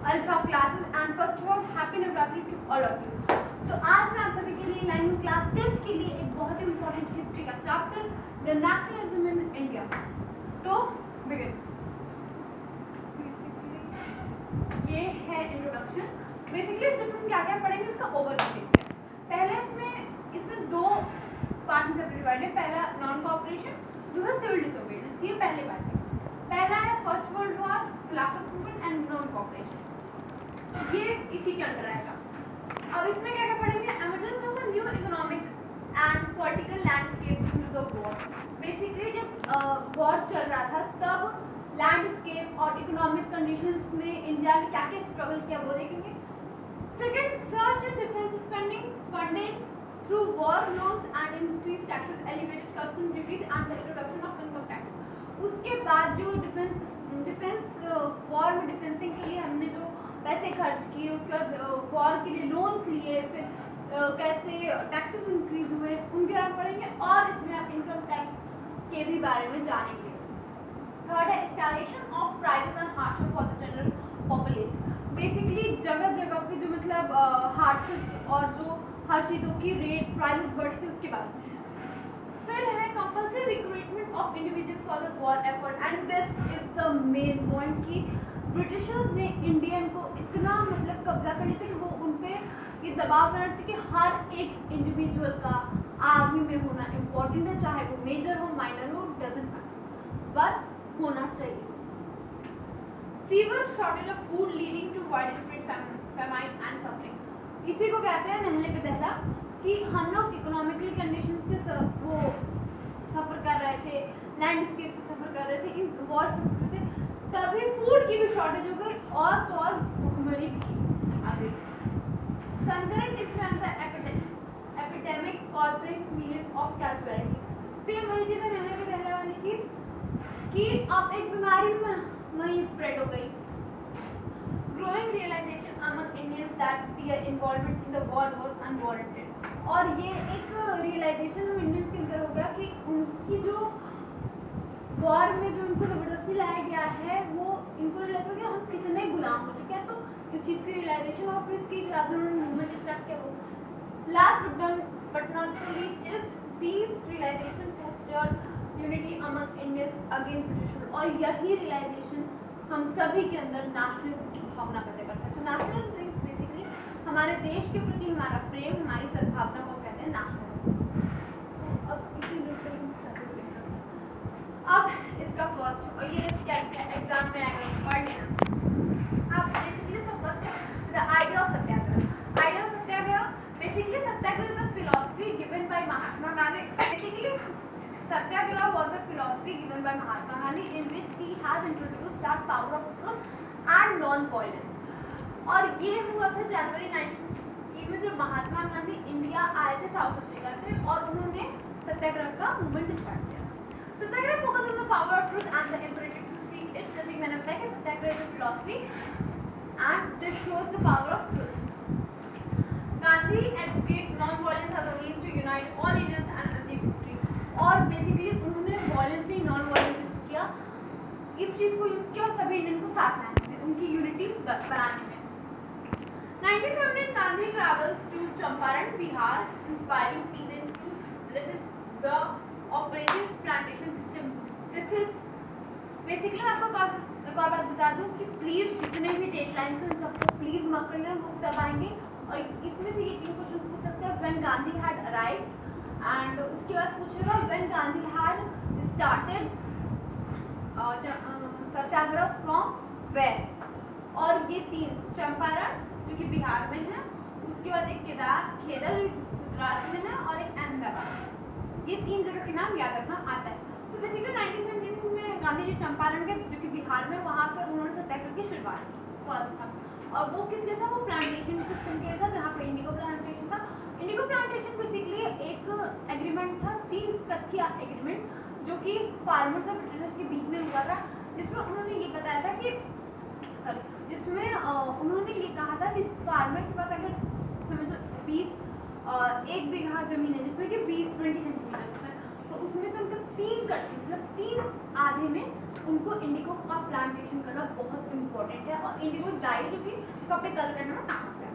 Alpha classes and first of all happy Navratri to all of you. तो आज मैं आप सभी के लिए लाई हूँ क्लास 10th के लिए एक बहुत ही इंपॉर्टेंट हिस्ट्री का chapter the nationalism in India. तो बिगिन। ये है इंट्रोडक्शन। बेसिकली इस चैप्टर में क्या क्या पढ़ेंगे उसका ओवरव्यू देखते हैं। पहले इसमें दो पार्ट में डिवाइड है। पहला नॉन कोऑपरेशन, दूसरा सिविल डिसोबीडियंस। ये पहले पार्ट है। पहला है फर्स्ट वर्ल्ड वॉर, खिलाफत मूवमेंट एंड नॉन कोऑपरेशन। ये इसी के अंदर आएगा। अब इसमें क्या क्या पढ़ेंगे? Emergency of a new economic and political landscape due to the war. Basically जब वॉर चल रहा था तब लैंडस्केप और इकोनॉमिक कंडीशंस में इंडिया ने क्या क्या स्ट्रगल किया वो देखेंगे। Second, search in defence spending funded through war loans and increase taxes, elevated custom duties and the introduction of income tax. उसके बाद जो डिफेंस वॉर में डिफेंसिंग के लिए हमने जो पैसे खर्च किए, उसके बाद वॉर के लिए लोन्स लिए, फिर कैसे टैक्सेस इंक्रीज हुए उनके बारे में पढ़ेंगे और इसमें आप इनकम टैक्स के भी बारे में जानेंगे। थर्ड है installation of prices and hardship for the general population. Basically जगह जगह पे जो मतलब हार्डशिप और जो हर चीज़ों की रेट प्राइसेस बढ़ती है उसके बारे में। फिर है compulsory recruitment of individuals for the war effort and this is the main point कि ब्रिटिशर्स ने इंडियन को इतना मतलब कब्जा कर लिया था कि वो उन पे ये दबाव बना थे कि हर एक इंडिविजुअल का आर्मी में होना इम्पोर्टेंट है, चाहे वो मेजर हो माइनर हो डजंट मैटर, बट होना चाहिए। Severe shortage of food leading to widespread famine and suffering. इसी को कहते हैं नहले पे दहला कि हम लोग इकोनॉमिकली कंडीशन से वो सफर कर रहे थे, लैंडस्केप से सफर कर रहे थे, इन वॉर से सफर थे, तभी फूड की भी शॉर्टेज हो गई और तो और भुखमरी भी आ गई। Concurrent influenza epidemic causing millions of casualties. Same वही चीज़ है रहने के रहने वाली चीज़ कि अब एक बीमारी वहीं स्प्रेड हो गई। Growing realisation among Indians that their involvement in the war was unwanted. और ये एक रियलाइजेशन हम इंडियंस के अंदर हो गया कि उनकी जो वॉर में जो उनको ज़बरदस्ती लाया गया है वो इनको लगता है कि हम कितने गुलाम हो चुके हैं। तो इस चीज़ की रियलाइजेशन ऑफ इसके खिलाफ उन्होंने मूवमेंट स्टार्ट किया। वो last but not least is these realisation fostered unity among Indians against British. और यही रियलाइजेशन हम सभी के अंदर नेशनलिज्म की भावना पैदा करता है। तो नेशनलिज्म मीन्स बेसिकली हमारे देश के प्रति हमारा प्रेम, हमारी सद्भावना को कहते हैं नेशनलिज्म। तो अब इसी अब इसका फर्स्ट और ये क्या एग्जाम में आएगा पढ़ लेना। अब बेसिकली तो फर्स्ट है the idea of Satyagraha. Idea of Satyagraha basically Satyagraha is a philosophy given by Mahatma Gandhi. Basically Satyagraha was a philosophy given by Mahatma Gandhi in which he has introduced that power of truth and non violence. और ये हुआ था जनवरी 19 में जब Mahatma Gandhi India आए थे south Africa से और उन्होंने सत्याग्रह का मूवमेंट स्टार्ट किया। Satyagraha focus on the power of truth and the imperative to seek it. जैसे मैंने बताया कि Satyagraha is a philosophy and this shows the power of truth. Gandhi advocate non violence as a means to unite all Indians and achieve victory. और basically उन्होंने violently non violence use किया, इस चीज को यूज किया और सभी इंडियन को साथ लाने में, उनकी यूनिटी बनाने में। 1917 Gandhi travels to Champaran, Bihar, inspiring people to resist the oppressive plantation system. This is basically मैं आपको एक और बात बता दूं कि प्लीज जितने भी डेडलाइंस हैं सबको प्लीज मत करिए, वो सब आएंगे और इसमें से ये 3 क्वेश्चन पूछ सकते हैं। When Gandhi had arrived and उसके बाद पूछेगा when Gandhi had started satyagraha from where. और ये 3 चंपारण जो कि बिहार में है, उसके बाद एक खेदा जो गुजरात में है और एक अहमदाबाद। ये 3 जगह के नाम याद रखना आता है। तो बेसिकली 1917 में गांधी जी चंपारण के जो कि बिहार में वहाँ पर उन्होंने सत्याग्रह की शुरुआत की फर्स्ट था। और वो किस लिए था? वो प्लांटेशन सिस्टम के लिए था जहाँ पे इंडिगो प्लांटेशन था। इंडिगो प्लांटेशन बेसिकली एक एग्रीमेंट था, 3 कथिया एग्रीमेंट जो कि फार्मर्स और ब्रिटिशर्स के बीच में हुआ था, जिसमें उन्होंने ये बताया था कि उन्होंने ये कहा था कि फार्मर के पास अगर समझो 1 बीघा जमीन है जिसमें कि 20 सेंटीमीटर है, तो उसमें से उनका 3 कट मतलब 3 आधे में उनको इंडिगो का प्लांटेशन करना बहुत इम्पोर्टेंट इम्पोर्टेंट है और इंडिगो डाई जो कि कपड़े कलर करने में काम आता है।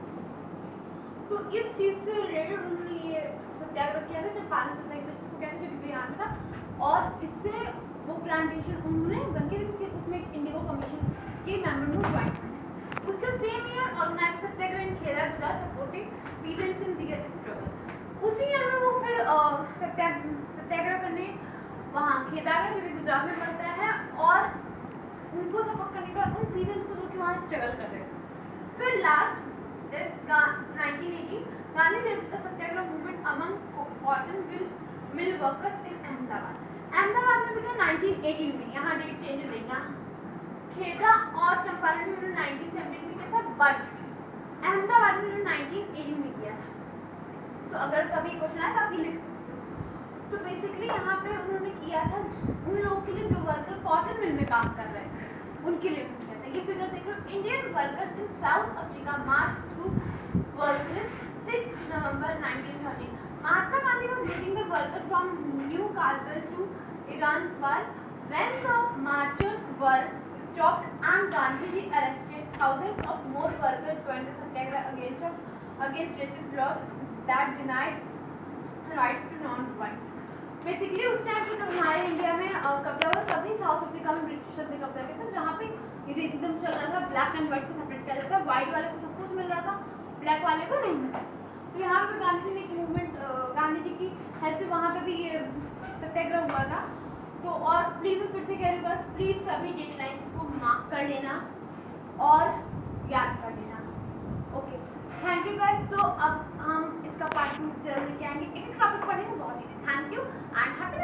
तो इस चीज़ से रिलेटेड उन्होंने ये सत्याग्रह किया था जब पालन सत्याग्रह जिसको कहते हैं, जो कि बिहार में था। और इससे वो प्लांटेशन उन्होंने बंद किया क्योंकि उसमें एक इंडिगो कमीशन के मेंबर को ज्वाइन किया। उसके सेम ईयर ऑर्गेनाइज सत्याग्रह इन खेड़ा गुजरात सपोर्टिंग पीजेंट्स इन दियर स्ट्रगल। उसी ईयर में वो फिर सत्याग्रह करने वहाँ खेड़ा गए जो कि गुजरात में पड़ता है, और उनको सपोर्ट करने का उन पीजेंट्स को जो कि वहाँ स्ट्रगल कर रहे थे। फिर last is 1980 Gandhi led the satyagraha movement among cotton mill workers in Ahmedabad. Ahmedabad में भी 1918 में, यहाँ डेट चेंज हो देगा, खेड़ा और चंपारण में उन्होंने 1917 में किया था, बट अहमदाबाद में उन्होंने 1918 में किया था। तो अगर कभी क्वेश्चन आए तो आप लिख सकते हो। तो बेसिकली यहाँ पे उन्होंने किया था उन लोगों के लिए जो वर्कर कॉटन मिल में काम कर रहे थे, उनके लिए किया था। ये फिगर देख लो, Indian workers in South Africa march through workers 6 नवंबर 1913। Mahatma Gandhi was leading the workers from New Castle to Iran's wall. When the marchers were stopped and Gandhiji arrested, thousands of more workers joined the satyagraha against racist laws that denied rights to non-whites. Basically उस time पे जब हमारे India में कब्जा हुआ, तभी south Africa में Britishers ने कब्जा किया था, जहाँ पे रेसिज्म चल रहा था। ब्लैक एंड व्हाइट को सेपरेट किया जाता था, व्हाइट वाले को सब कुछ मिल रहा था, ब्लैक वाले को नहीं मिला। तो यहाँ पे गांधी जी ने मूवमेंट, गांधी जी की हेल्प से वहाँ पे भी ये सत्याग्रह हुआ था। तो और प्लीज फिर से कह रही हूँ, बस प्लीज सभी डेडलाइंस को मार्क कर लेना और याद कर लेना। Okay, thank you guys. तो अब हम इसका पार्ट 2 जल्दी लेके आएंगे, एक टॉपिक पढ़ेंगे बहुत ही। Thank you and happy